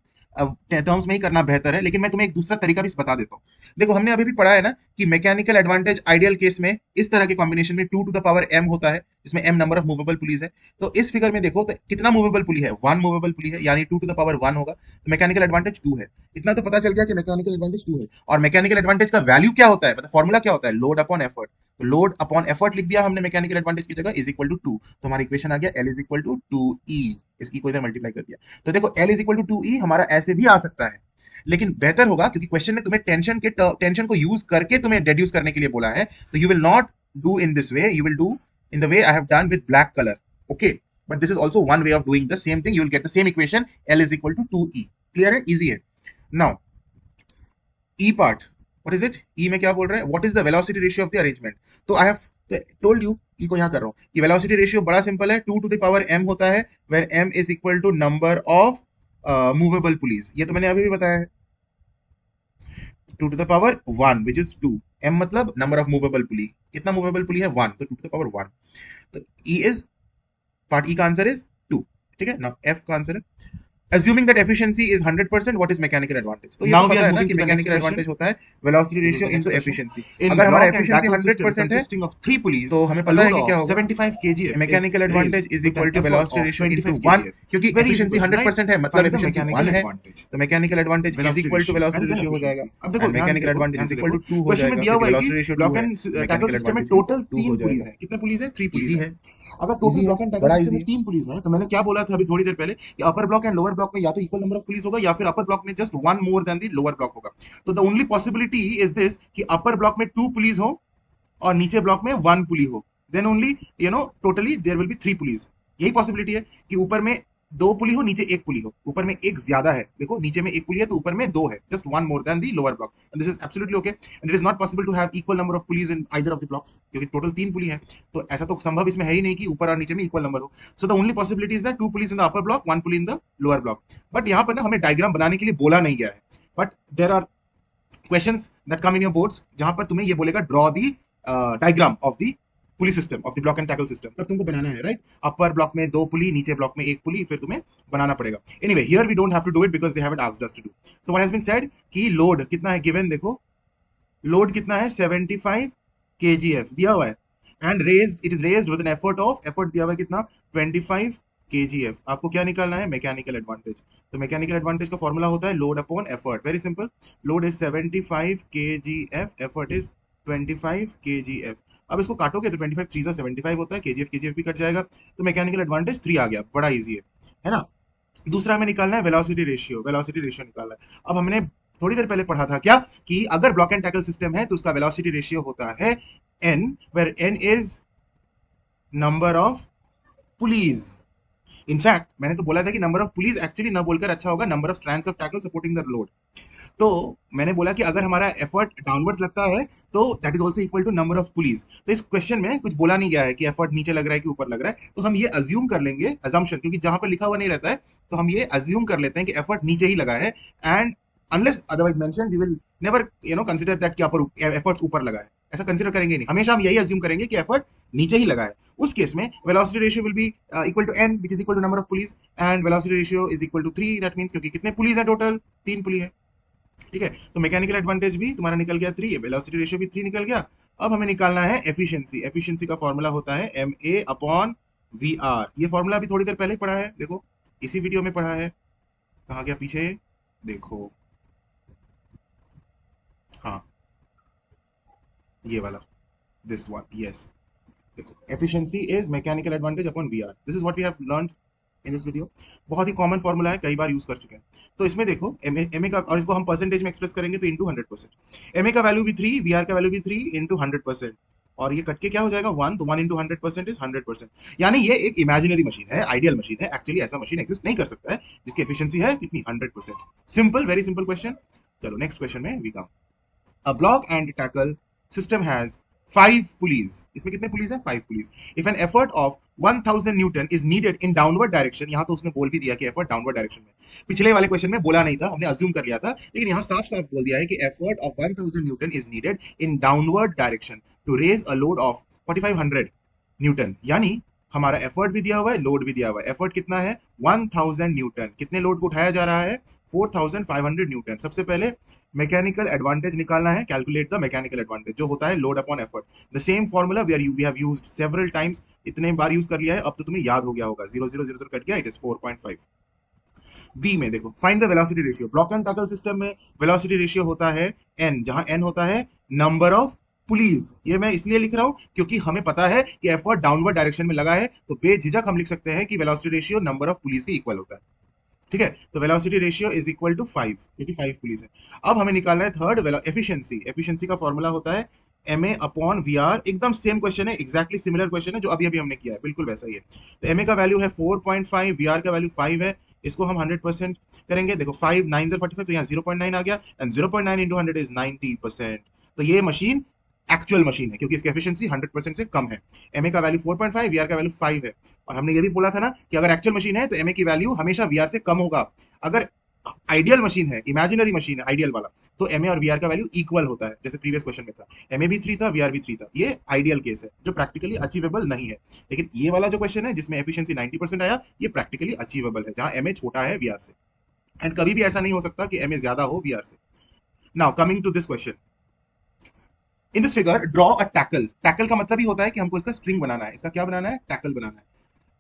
टर्म्स में ही करना बेहतर है, लेकिन मैं तुम्हें एक दूसरा तरीका भी बता देता हूँ। देखो हमने अभी भी पढ़ा है ना कि मैकेनिकल एडवांटेज आइडियल केस में इस तरह के कॉम्बिनेशन में 2 टू द पावर m होता है, इसमें m number of movable pulleys है। तो इस फिगर में देखो तो कितना मूवेबल पुली है? 1 मूवेबल पुली है, यानी 2 टू द पावर 1 होगा, तो मैकेनिकल एडवांटेज 2 है। इतना तो पता चल गया कि मैकेनिकल एडवांटेज 2 है। और मैकेनिकल एडवांटेज का वैल्यू क्या होता है, मतलब फॉर्मूला क्या होता है? Load upon effort. तो लोड अपॉन एफर्ट लिख दिया हमने मैकेनिकल एडवांटेज की जगह, इज इक्वल टू 2, तो हमारा इक्वेशन आ गया L is equal to 2e। इस ई को इधर मल्टीप्लाई कर दिया, तो देखो L is equal to 2e हमारा ऐसे भी आ सकता है, लेकिन बेहतर होगा क्योंकि क्वेश्चन ने तुम्हें टेंशन को यूज करके तुम्हें डिड्यूस करने के लिए बोला है, तो you will not do in this way, you will do in the way I have done with black color, okay, but this is also one way of doing the same thing. You will get the same equation, L is equal to 2e. clear है, easy है। now E part, what is it? E में क्या बोल रहे हैं? what is the velocity ratio of the arrangement? तो I have told you, E को यहाँ कर रहा हूँ कि velocity ratio बड़ा सिंपल है, 2 to the power m होता है, where m is equal to number of movable pulleys। ये तो मैंने अभी भी बताया है, 2 to the power 1 which is 2, m मतलब number of movable pulley। कितना movable pulley है? 1, तो 2 to the power 1। तो E is पार्ट E का आंसर इज 2, ठीक है ना। F का आंसर है assuming that efficiency is 100%, what is mechanical advantage? तो ये तो पता है ना कि मैकेनिकल एडवांटेज होता है वेलोसिटी रेशियो इनटू एफिशिएंसी। अगर हमारा एफिशिएंसी 100% है तो हमें पता है कि क्या होगा, 75 kg mechanical advantage is equal to velocity ratio into 1, क्योंकि एफिशिएंसी 100% है मतलब एफिशिएंसी 1 है, तो mechanical advantage is equal to velocity ratio हो जाएगा। अब देखो mechanical advantage is equal to 2 हो जाएगा, velocity ratio block and tackle system में टोटल 3 पुलीज है। कितने पुलीज है? 3 पुलीज है। अगर टोटल इजी है, ब्लॉक एंड टैकल बड़ा सिस्टम इजी में है। 3 पुलिस है, तो मैंने क्या बोला था अभी थोड़ी देर पहले कि upper block and lower block में या तो इक्वल नंबर ऑफ पुलिस होगा या फिर अपर ब्लॉक में just one more than the lower block होगा। तो the only possibility is this कि अपर ब्लॉक में 2 पुलिस हो और नीचे ब्लॉक में 1 पुली हो, then only totally there will be 3 pulleys. यही पॉसिबिलिटी है कि ऊपर में 2 पुली हो, नीचे 1 पुली हो, ऊपर में एक ज्यादा है, देखो नीचे में 1 पुली है तो ऊपर में 2 है, just one more than the lower block, and this is absolutely okay and it is not possible to have equal number of pulleys in either of the blocks, क्योंकि टोटल 3 पुली है। तो ऐसा तो संभव इसमें है ही नहीं कि ऊपर और नीचे में इक्वल नंबर हो। So the only possibility is that 2 police in the upper block, 1 pulley in the lower block. But यहाँ पर ना हमें डायग्राम बनाने के लिए बोला नहीं गया है, but there are questions that come in your boards जहां पर तुम्हें ये बोलेगा draw the diagram of the pulleys system of the block and tackle system, तब तुमको बनाना है, राइट। अपर ब्लॉक में 2 पुली, नीचे ब्लॉक में 1 पुली, फिर तुम्हें बनाना पड़ेगा। Anyway here we don't have to do it because they haven't asked us to do. So what has been said कि लोड कितना है गिवन, देखो लोड कितना है 75 kgf दिया हुआ है and raised, it is raised with an effort of, effort दिया हुआ है कितना 25 kgf। आपको क्या निकालना है, मैकेनिकल एडवांटेज। तो मैकेनिकल एडवांटेज का फॉर्मूला होता है load upon effort, very simple. Load is 75 kgf, effort is 25 kgf। अब इसको काटोगे तो 25 3 75 होता है, kgf kgf भी कट जाएगा, तो मैकेनिकल एडवांटेज 3 आ गया, बड़ा इजी है ना। दूसरा हमें निकालना है वेलोसिटी रेशियो, वेलोसिटी रेशियो निकालना है। अब हमने थोड़ी देर पहले पढ़ा था क्या कि अगर ब्लॉक एंड टैकल सिस्टम है तो उसका वेलोसिटी रेशियो होता है n, where n is number of pulleys. In fact मैंने तो बोला था कि नंबर ऑफ पुलीज एक्चुअली ना बोलकर अच्छा होगा number of strands of tackle supporting the load. तो मैंने बोला कि अगर हमारा एफर्ट डाउनवर्ड्स लगता है तो that is also equal to number of pulleys. तो इस क्वेश्चन में कुछ बोला नहीं गया है कि एफर्ट नीचे लग रहा है कि ऊपर लग रहा है, तो हम ये अज्यूम कर लेंगे, अजम्पशन, क्योंकि जहां पर लिखा हुआ नहीं रहता है तो हम ये अज्यूम कर लेते हैं कि एफर्ट नीचे ही लगा है, and unless otherwise mention we will never consider that कि एफर्ट्स ऊपर लगा है, ऐसा कंसीडर करेंगे नहीं, हमेशा हम यही अज्यूम करेंगे कि एफर्ट नीचे ही लगा है। उस केस में velocity ratio will be equal to n which is equal to number of pulleys, and velocity ratio is equal to 3, that means क्योंकि कितने पुलिस है टोटल, 3 पुली है, ठीक है। तो मैकेनिकल एडवांटेज भी तुम्हारा निकल गया 3, वेलोसिटी रेशियो भी 3 निकल गया। अब हमें निकालना है एफिशिएंसी। एफिशिएंसी का फॉर्मूला होता है ma अपॉन वी आर। ये फॉर्मूला भी थोड़ी देर पहले ही पढ़ा है, देखो इसी वीडियो में पढ़ा है, कहा गया पीछे, देखो हाँ ये वाला, दिस वन, यस। देखो efficiency is mechanical advantage upon V R, this is what we have learned in this video. बहुत ही कॉमन फॉर्मूला है, कई बार यूज कर चुके हैं। तो इसमें देखो एम ए का, और इसको हम परसेंटेज में एक्सप्रेस करेंगे तो इंटू 100%। एम ए का वैल्यू भी 3, वी आर का वैल्यू भी 3 इंटू 100%, और ये कट के क्या हो जाएगा 1, तो 1 इंटू 100% इज 100%। यानी ये एक इमेजिनरी मशीन है, आइडियल मशीन है, एक्चुअली ऐसा मशीन एग्जिस्ट नहीं कर सकता है जिसकी एफिशिएंसी है कितनी 100%। Simple, very simple question. चलो नेक्स्ट क्वेश्चन में we come. A block and tackle system has 5 pulleys. इसमें कितने पुलीज हैं, 5 pulleys. If an effort of 1000 Newton is needed in downward direction, यहाँ तो उसने बोल भी दिया कि एफर्ट डाउनवर्ड डायरेक्शन में, पिछले वाले क्वेश्चन में बोला नहीं था, हमने अज्यूम कर लिया था, लेकिन यहाँ साफ साफ बोल दिया है कि effort of 1000 newton is needed in downward direction to raise a load of 4500 newton. यानी हमारा एफर्ट भी दिया हुआ है, लोड भी दिया हुआ है। एफर्ट कितना है 1000 न्यूटन, कितने लोड को उठाया जा रहा है 4500 न्यूटन। सबसे पहले मैकेनिकल एडवांटेज निकालना है, कैलकुलेट द मैकेनिकल एडवांटेज जो होता है load upon effort. The same formula we have used several times, इतने बार यूज कर लिया है, अब तो तुम्हें याद हो गया होगा। 0 0 0 कट गया, इट इज 4.5। बी में देखो find the velocity ratio. Block and tackle system में वेलोसिटी रेशियो होता है n, जहां n होता है नंबर ऑफ पुलीज। ये मैं इसलिए लिख रहा हूं क्योंकि हमें पता है कि एफर्ट डाउनवर्ड डायरेक्शन में लगा है, तो बेझिझक हम लिख सकते हैं कि velocity ratio number of pulleys के इक्वल होता है, ठीक है। तो velocity ratio is equal to 5, क्योंकि 5 पुलिस है। अब हमें निकालना है थर्ड एफिशिएंसी। एफिशिएंसी का फॉर्मूला होता है एमए अपॉन वी आर। एकदम सेम क्वेश्चन है, एक्जैक्टली सिमिलर क्वेश्चन है जो अभी अभी हमने किया है, बिल्कुल वैसा ही है। तो एमए का वैल्यू है 4.5, वी आर का वैल्यू 5 है। इसको हम 100% करेंगे, देखो 5 9 45, तो यहाँ 0.9 आ गया, एंड 0.9 इंटू 100 इज 90%। तो ये मशीन एक्चुअल मशीन है क्योंकि इसकी एफिशिएंसी 100% से कम है। एमए का वैल्यू 4.5, वीआर का वैल्यू 5 है, और हमने ये भी बोला था ना कि अगर एक्चुअल मशीन है तो एमए की वैल्यू हमेशा वीआर से कम होगा। अगर आइडियल मशीन है, इमेजिनरी मशीन है आइडियल वाला, तो एमए और वीआर का वैल्यू इक्वल होता है, जैसे प्रीवियस क्वेश्चन में था। एमए भी 3 था, वीआर भी 3 था। ये आइडियल केस है जो प्रैक्टिकली अचीवेबल नहीं है, लेकिन ये वाला जो क्वेश्चन है जिसमें एफिशिएंसी 90% आया, ये प्रैक्टिकली अचीवेबल है जहां एमए छोटा है वीआर से, एंड कभी भी ऐसा नहीं हो सकता कि एमए ज्यादा हो वीआर से। Now coming to this question, in this figure draw a tackle. Tackle का मतलब ही होता है कि हमको इसका स्ट्रिंग बनाना है, इसका क्या बनाना है, टैकल बनाना है।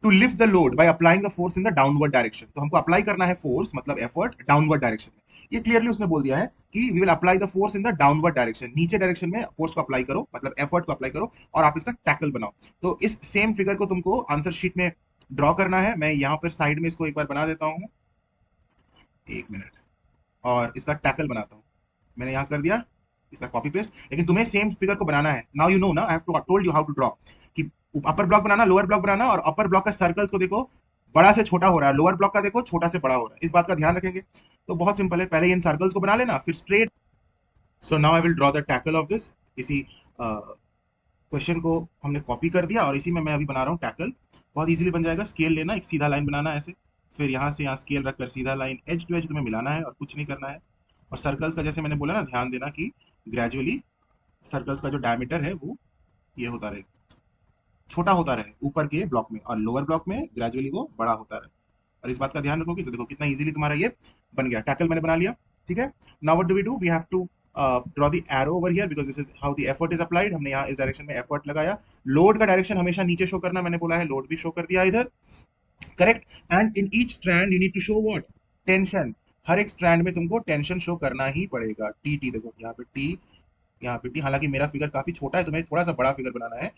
To lift the load by applying the force in the downward direction, तो हमको अप्लाई करना है फोर्स मतलब एफर्ट डाउनवर्ड डायरेक्शन में। ये क्लियरली उसने बोल दिया है कि we will apply the force in the downward direction, नीचे डायरेक्शन में फोर्स को अप्लाई करो, मतलब एफर्ट को अप्लाई करो और आप इसका टैकल बनाओ। तो इस सेम फिगर को तुमको आंसर शीट में ड्रॉ करना है। मैं यहाँ पर साइड में इसको एक बार बना देता हूँ, एक मिनट, और इसका टैकल बनाता हूँ। मैंने यहाँ कर दिया इसका कॉपी पेस्ट, लेकिन तुम्हें सेम फिगर को बनाना है। नाउ यू नो ना, I have told you how to draw, कि अपर ब्लॉक बनाना, लोअर ब्लॉक बनाना, और अपर ब्लॉक का सर्कल्स को देखो बड़ा से छोटा हो रहा है, लोअर ब्लॉक का देखो छोटा से बड़ा हो रहा है, इस बात का ध्यान रखेंगे। तो बहुत सिंपल है, पहले इन सर्कल्स को बना लेना, फिर straight. So now I will draw the tackle of this. इसी क्वेश्चन को हमने कॉपी कर दिया और इसी में मैं अभी बना रहा हूँ टैकल। बहुत इजीली बन जाएगा। स्केल लेना, एक सीधा लाइन बनाना है ऐसे, फिर यहाँ से यहाँ स्केल रखकर सीधा लाइन एज टू एज तुम्हें मिलाना है और कुछ नहीं करना है। और सर्कल्स का जैसे मैंने बोला ना, ध्यान देना कि ग्रेजुअली सर्कल्स का जो डायमीटर है वो ये होता रहे, छोटा होता रहे ऊपर के ब्लॉक में, और लोअर ब्लॉक में ग्रेजुअली वो बड़ा होता रहे। और इस बात का ध्यान रखोगे तो देखो कितना इजीली तुम्हारा ये बन गया। टैकल मैंने बना लिया, ठीक है। Now what do we do, we have to draw the arrow over here because this is how the effort is applied. हमने यहाँ इस डायरेक्शन में एफर्ट लगाया। लोड का डायरेक्शन हमेशा नीचे शो करना, मैंने बोला है, लोड भी शो कर दिया इधर, correct. And in each strand you need to show what, tension. हर एक स्ट्रैंड में तुमको टेंशन शो करना ही पड़ेगा। टी टी देखो यहाँ पे टी, यहाँ पे टी। हालांकि मेरा फिगर काफी छोटा है, तुम्हें थोड़ा सा बड़ा फिगर बनाना है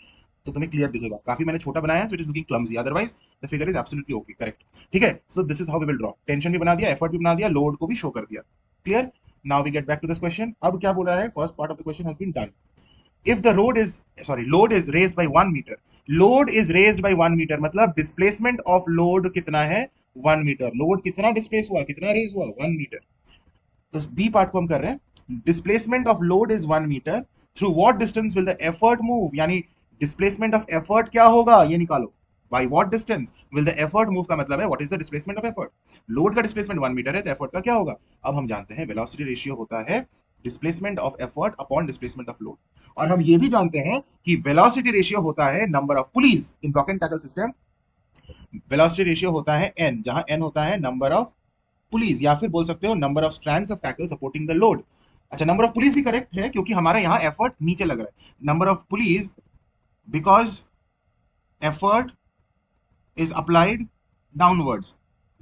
तो तुम्हें क्लियर दिखेगा। काफी मैंने छोटा बनाया है, so it is looking clumsy, otherwise the figure is absolutely okay, correct, ठीक है। So this is how we will draw. Tension भी बना दिया, एफर्ट भी बना दिया, लोड को भी शो कर दिया, clear. Now we get back to this question. अब क्या बोल रहा है, first part of the question has been done. if the road is sorry load is raised by 1 meter, load is raised by 1 meter मतलब displacement of load कितना है, 1 meter। Load कितना displace हुआ, कितना रेज हुआ, 1 meter। तो B part को हम कर रहे हैं, displacement of load is 1 meter, through what distance will the effort move, यानी डिस्प्लेसमेंट ऑफ एफर्ट क्या होगा ये निकालो। By what distance will the effort move का मतलब है what is the displacement of effort. Load का डिस्प्लेसमेंट 1 meter है तो एफर्ट का क्या होगा। अब हम जानते हैं वेलोसिटी रेशियो होता है displacement of effort upon displacement of load. और हम ये भी जानते हैं कि वेलोसिटी रेशियो होता है number of pulleys in block and tackle system. Velocity ratio होता है n, जहां n होता है नंबर ऑफ पुलीज, या फिर बोल सकते हो number of strands of tackle supporting the load. अच्छा, नंबर ऑफ पुलीज भी करेक्ट है क्योंकि हमारा यहाँ एफर्ट नीचे लग रहा है। Number of pulleys because effort is applied downward,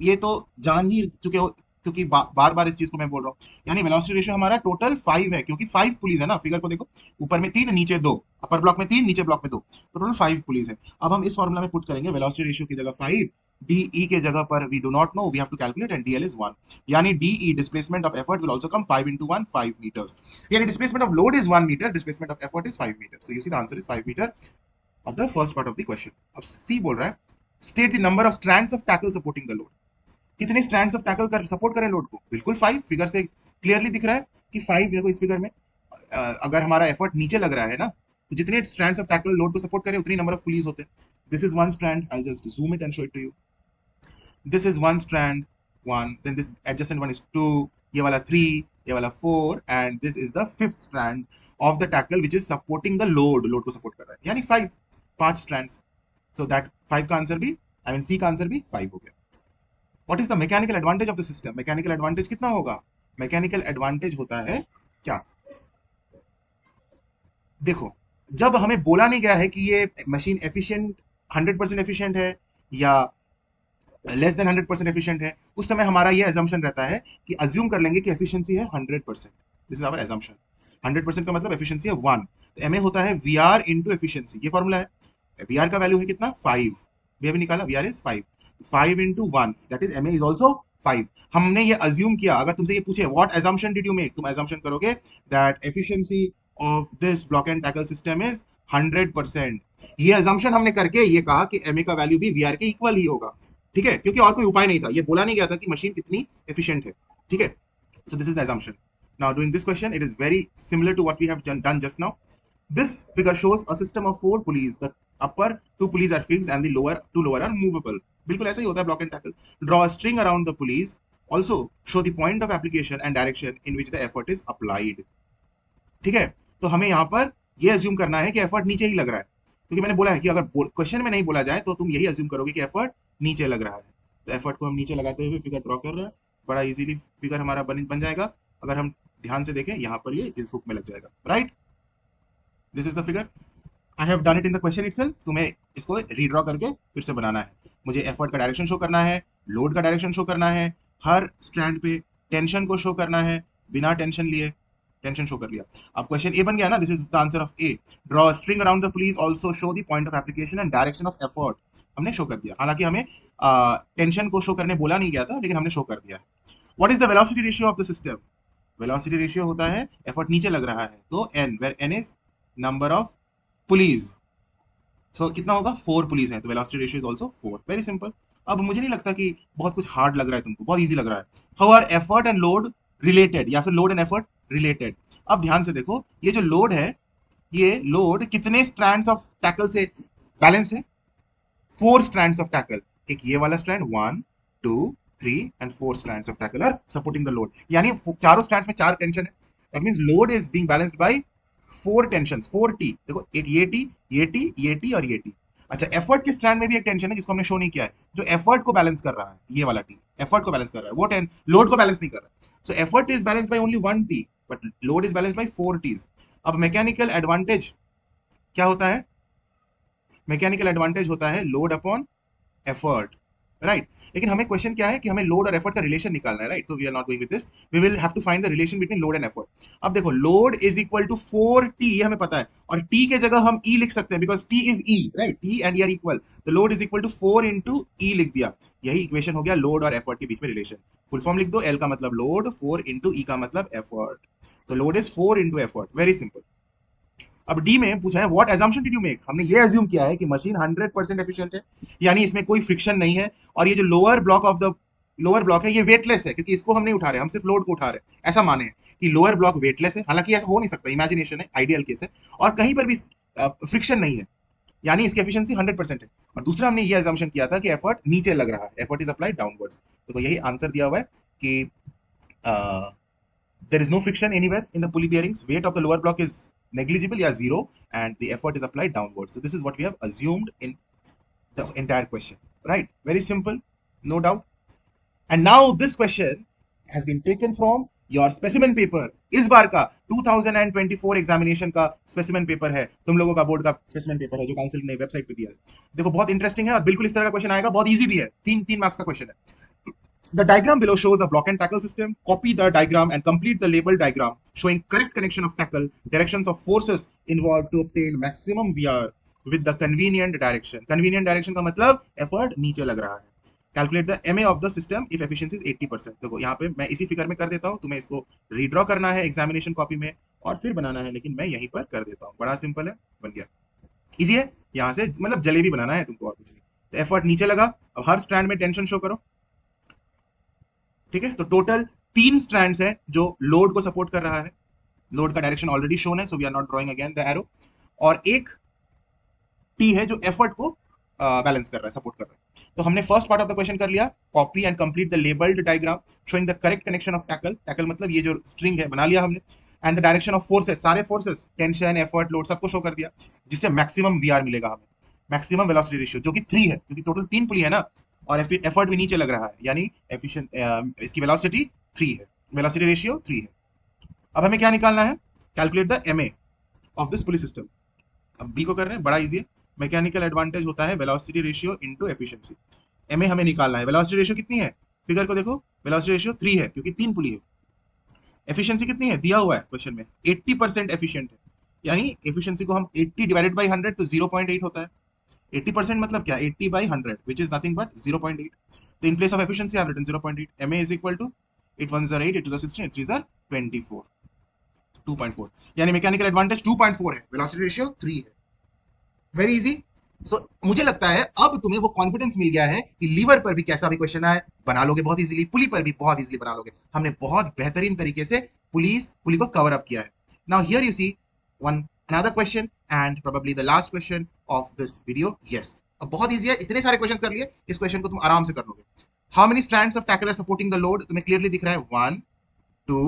ये तो जान ही चुके हो क्योंकि बार बार इस चीज को मैं बोल रहा हूँ। यानी वेलोसिटी रेशियो हमारा टोटल 5 है क्योंकि 5 पुलिस है ना, फिगर को देखो, ऊपर में 3 नीचे 2, अपर ब्लॉक में 3 नीचे ब्लॉक में 2, तो टोटल 5 पुलिस है। अब हम इस फॉर्मूला में पुट करेंगे वेलोसिटी रेशियो की जगह 5, डीई के जगह पर we do not know, we have to calculate, and DL is 1, यानी DE displacement of effort will also come 5 into 1 5 meters, यानी displacement of load is 1 meter, displacement of effort is 5 meter, so you see the answer is 5 meter of the first part of the question। अब सी बोल रहा है state the number of strands of tackle supporting the load, कितने strands of tackle कर support करें load को, बिल्कुल 5, figure से क्लियरली दिख रहा है कि 5। देखो इस फिगर में अगर हमारा एफर्ट नीचे लग रहा है ना, तो जितने स्ट्रैंड्स ऑफ टैकल लोड को सपोर्ट करें उतनी नंबर ऑफ पुलीज होते हैं। This is one strand, I will just zoom it and show it to you. This is one strand 1, then this adjacent one is 2, ये वाला 3, ये वाला 4, and this is the 5th strand of the tackle which is supporting the load, load को support कर रहा है, यानी 5 strands. So that 5 का आंसर भी, आई मीन सी का आंसर भी 5 हो गया। What is the mechanical advantage of the system? Mechanical advantage कितना होगा, मैकेनिकल एडवांटेज होता है क्या, देखो जब हमें बोला नहीं गया है कि ये मशीन एफिशिएंट 100% एफिशिएंट है या लेस देन 100% एफिशिएंट है, उस समय हमारा ये एजम्पशन रहता है कि अज्यूम कर लेंगे कि एफिशिएंसी है 100%। This is our assumption. 100% का मतलब एफिशिएंसी है 1, तो एमए होता है वी आर इंटू एफिशिएंसी, ये फॉर्मूला है। वी आर का वैल्यू है कितना, 5, वी अभी निकाला, we are is 5, 5 into 1 that is ma is also 5। हमने ये अज्यूम किया, अगर तुमसे ये पूछे what assumption did you make, तुम assumption करोगे that efficiency of this block and tackle system is 100%। ये assumption हमने करके ये कहा कि ma का वैल्यू भी vr के इक्वल ही होगा, ठीक है, क्योंकि और कोई उपाय नहीं था, ये बोला नहीं गया था कि मशीन कितनी एफिशिएंट है, ठीक है। So this is the assumption। Now doing this question, it is very similar to what we have done just now। This figure shows a system of 4 pulleys, the upper 2 pulleys are fixed and the two lower are movable। बिल्कुल ऐसा ही होता है block and tackle. Draw a string around the pulleys, also show the point of application and direction in which the effort is applied। ठीक है, तो हमें यहाँ पर ये अज्यूम करना है कि एफर्ट नीचे ही लग रहा है, क्योंकि मैंने बोला है कि अगर क्वेश्चन में नहीं बोला जाए तो तुम यही अज्यूम करोगे कि एफर्ट नीचे लग रहा है। तो एफर्ट को हम नीचे लगाते हुए फिगर ड्रॉ कर रहे हैं, बड़ा इजीली फिगर हमारा बन जाएगा। अगर हम ध्यान से देखें यहाँ पर ये इस हुक में लग जाएगा, right. This is the figure, I have done it in the question itself. तुम्हें इसको रीड्रॉ करके फिर से बनाना है। मुझे एफर्ट का डायरेक्शन शो करना है, लोड का डायरेक्शन शो करना है, हर स्ट्रैंड पे टेंशन को शो करना है बिना टेंशन लिए, टेंशन शो कर लिया। अब क्वेश्चन ए बन गया ना, this is the answer of A. Draw string around the police, also show the point of application and direction of effort. हमने शो कर दिया, हालांकि हमें टेंशन को शो करने बोला नहीं गया था, लेकिन हमने शो कर दिया। What is the velocity ratio of the system? Velocity ratio होता है एफर्ट नीचे लग रहा है तो N, where N is number of pulleys. So कितना होगा? 4 पुलिस है, तो velocity ratio is also 4। Very simple. अब मुझे नहीं लगता कि बहुत कुछ हार्ड लग रहा है तुमको, बहुत इजी लग रहा है। How our effort and load related, या फिर लोड एंड एफर्ट रिलेटेड। अब ध्यान से देखो, ये जो लोड है, ये लोड कितने स्ट्रैंड्स ऑफ टैकल से बैलेंस्ड है? 4 स्ट्रैंड्स ऑफ टैकल। एक ये वाला strand, 1 2 3 and 4 strands of tackle are supporting the load, यानी चारों स्ट्रैंड्स में 4 टेंशन है। That means load is being balanced by 4 tensions, 4 T. देखो, एक ये टी, ये टी, ये टी और ये टी। अच्छा, एफर्ट के स्ट्रैंड में भी एक टेंशन है जिसको हमने शो नहीं किया है, जो एफर्ट को बैलेंस कर रहा है। ये वाला टी एफर्ट को बैलेंस कर रहा है, वो लोड को बैलेंस नहीं कर रहा है। So effort is balanced by only 1 T, but load is balanced by 4 Ts. अब मैकेनिकल एडवांटेज क्या होता है? मैकेनिकल एडवांटेज होता है लोड अपॉन एफर्ट, राइट। लेकिन हमें क्वेश्चन क्या है कि हमें लोड और एफर्ट का रिलेशन निकालना है, राइट। तो we are not going with this, we will have to find the relation between load and effort. अब देखो, load is equal to 4t, ये हमें पता है, और t के जगह हम e लिख सकते हैं, because t is e, right. t and e are equal, the load is equal to 4 into e लिख दिया। यही इक्वेशन हो गया लोड और एफर्ट के बीच में रिलेशन। फुल फॉर्म लिख दो, l का मतलब लोड, 4 इंटू e का मतलब एफर्ट। तो load is 4 into effort, very simple. अब डी में पूछा है what assumption did you make? हमने ये अज्यूम किया है कि मशीन 100% एफिशिएंट है, यानी इसमें कोई फ्रिक्शन नहीं है, और ये जो लोअर ब्लॉक है, ये वेटलेस है, क्योंकि इसको हम नहीं उठा रहे, हम सिर्फ लोड को उठा रहे हैं। ऐसा माने हैं कि लोअर ब्लॉक वेटलेस है, हालांकि ऐसा हो नहीं सकता, इमेजिनेशन है, आइडियल केस है, और कहीं पर भी फ्रिक्शन नहीं है, यानी इसकी एफिशिएंसी 100% है। और दूसरा, हमने ये अजम्पशन किया था कि एफर्ट नीचे लग रहा है, एफर्ट इज अप्लाइड डाउनवर्ड्स। तो यही आंसर दिया हुआ है कि there is no friction anywhere in the pulley bearings, weight of the lower block is negligible, yeah, zero, and the effort is applied downwards. So this is what we have assumed in the entire question, right? Very simple, no doubt. And now this question has been taken from your specimen paper. इस बार का 2024 examination का specimen paper है, तुम लोगों का board का specimen paper है, जो काउंसिल ने वेबसाइट पे दिया है। देखो, बहुत इंटरेस्टिंग है और बिल्कुल इस तरह का क्वेश्चन आएगा, बहुत इजी भी है, 3 मार्क्स का क्वेश्चन है। The diagram below shows a block and tackle system. Copy the diagram and complete the label diagram showing correct connection of tackle, directions of forces involved to obtain maximum VR with the convenient direction. Convenient direction का मतलब effort नीचे लग रहा है। Calculate the MA of the system if efficiency is 80%. देखो, यहाँ पे मैं इसी फिगर में कर देता हूँ, तुम्हें इसको रीड्रॉ करना है एग्जामिनेशन कॉपी में और फिर बनाना है, लेकिन मैं यहीं पर कर देता हूँ। बड़ा सिंपल है, बन गया, इजी है। यहाँ से मतलब जलेबी बनाना है तुमको, और कुछ नहीं। तो एफर्ट नीचे लगा, अब हर स्ट्रैंड में टेंशन शो करो, ठीक है। तो टोटल 3 स्ट्रैंड्स हैं जो लोड को सपोर्ट कर रहा है, लोड का डायरेक्शन ऑलरेडी शोन है, so we are not drawing again the arrow, और एक टी है जो एफर्ट को बैलेंस कर रहा है, सपोर्ट कर रहा है। तो हमने first part of the question कर लिया, copy and complete the labelled diagram showing the correct connection of tackle, tackle मतलब ये जो स्ट्रिंग है, बना लिया हमने, and the direction of forces, सारे फोर्सेस, टेंशन, एफर्ट, लोड, सबको शो कर दिया, जिससे मैक्सिमम वीआर मिलेगा हमें, मैक्सिमम वेलोसिटी रेशियो, जो कि 3 है, क्योंकि टोटल 3 पुली है ना, और एफर्ट भी नीचे लग रहा है, यानी एफिशिएंट इसकी वेलोसिटी 3 है, वेलोसिटी रेशियो 3 है। अब हमें क्या निकालना है? Calculate the MA of this pulley system. अब बी को कर रहे हैं, बड़ा इजी है। मैकेनिकल एडवांटेज होता है velocity ratio into efficiency. MA हमें निकालना है, वेलोसिटी रेशियो कितनी है? फिगर को देखो, वेलोसिटी रेशियो 3 है, क्योंकि 3 पुली है। एफिशिएंसी कितनी है? दिया हुआ है क्वेश्चन में, 80% एफिशिएंट है, यानी एफिशिएंसी को हम 80 डिवाइडेड बाई 100 तो 0.8 होता है। 80% मतलब क्या? 80 by 100, which is nothing but 0.8. तो in place of efficiency I have written 0.8. MA is equal to 8 1s are 8, 8 2s are 16, 8 3s are 24. 2.4, यानी मैकेनिकल एडवांटेज 2.4 है, वेलोसिटी रेशियो 3 है। Very easy. सो मुझे लगता है अब तुम्हें वो कॉन्फिडेंस मिल गया है कि लीवर पर भी कैसा भी क्वेश्चन आए बना लोगे बहुत इजीली, पुली पर भी बहुत इजीली बना लोगे। हमने बहुत बेहतरीन तरीके से पुली को कवर अप किया है। Now here you see one another question and probably the last question of this video. Yes, अब बहुत इजी है, इतने सारे क्वेश्चंस कर लिए, इस क्वेश्चन को तुम आराम से कर लोगे। How many strands of tackle are supporting the load? तुम्हें क्लियरली दिख रहा है 1 2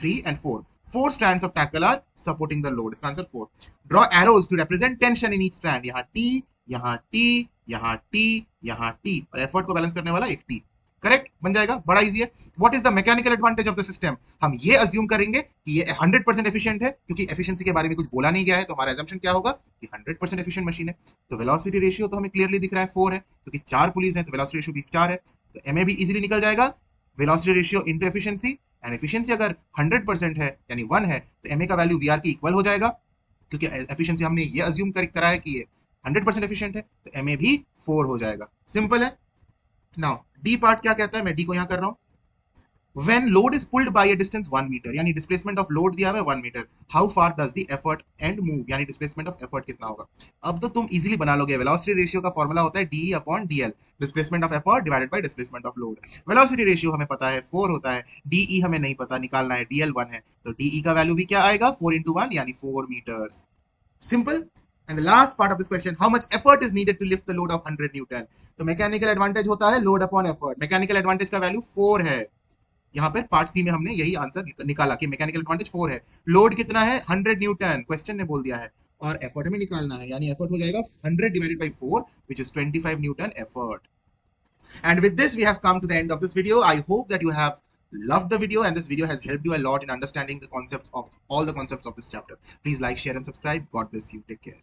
3 and 4, 4 strands of tackle are supporting the load, इसका answer 4। Draw arrows to represent tension in each strand, यहाँ टी, यहाँ टी, यहाँ टी, यहाँ टी, और एफर्ट को बैलेंस करने वाला एक टी, करेक्ट बन जाएगा, बड़ा इजी है। What is the mechanical advantage of the system? हम ये अज्यूम करेंगे कि ये 100% एफिशिएंट है, क्योंकि एफिशिएंसी के बारे में कुछ बोला नहीं गया है, तो हमारा अजम्पशन क्या होगा कि 100% एफिशिएंट मशीन है। तो वेलोसिटी रेशियो तो हमें क्लियरली दिख रहा है 4 है, क्योंकि 4 पुलीज हैं, तो वेलोसिटी रेशियो भी 4 है, तो एमए भी इजीली निकल जाएगा, velocity ratio into efficiency and efficiency अगर 100% है यानी 1 है तो एम ए का वैल्यू वी आर के इक्वल हो जाएगा, क्योंकि एफिशिएंसी हमने ये अज्यूम करा है कि ये 100% एफिशिएंट है, तो एम ए भी 4 हो जाएगा। सिंपल है। नाउ डी पार्ट क्या कहता है, मैं डी को यहाँ कर रहा हूँ। When load is pulled by a distance 1 meter, यानी डिस्प्लेसमेंट ऑफ लोड दिया हुआ है 1 meter, how far does the effort end move, यानी डिस्प्लेसमेंट ऑफ एफर्ट कितना होगा। अब तो तुम इजीली बना लोगे, वेलोसिटी रेशियो का फॉर्मूला होता है D upon DL, displacement of effort divided by displacement of load. Velocity ratio हमें पता है 4 होता है, डीई हमें नहीं पता, निकालना है, डीएल 1 है, तो डीई का वैल्यू भी क्या आएगा 4 इंटू 1 यानी 4 मीटर्स। सिंपल। And the last part of this question, how much effort is needed to lift the load of 100 Newton? तो मैकेनिकल एडवांटेज होता है load upon effort, mechanical advantage का वैल्यू 4 है। यहाँ पर पार्ट सी में हमने यही आंसर निकाला कि मैकेनिकल एडवांटेज 4 है, लोड कितना है 100 न्यूटन, क्वेश्चन ने बोल दिया है, और एफर्ट हमें निकालना है, यानी एफर्ट हो जाएगा 100 divided by 4 which is 25 Newton effort. And with this, we have come to the end of this video. I hope that you have loved the video and this video has helped you a lot in understanding the concepts of all the concepts of this chapter. Please like, share and subscribe. God bless you. Take care.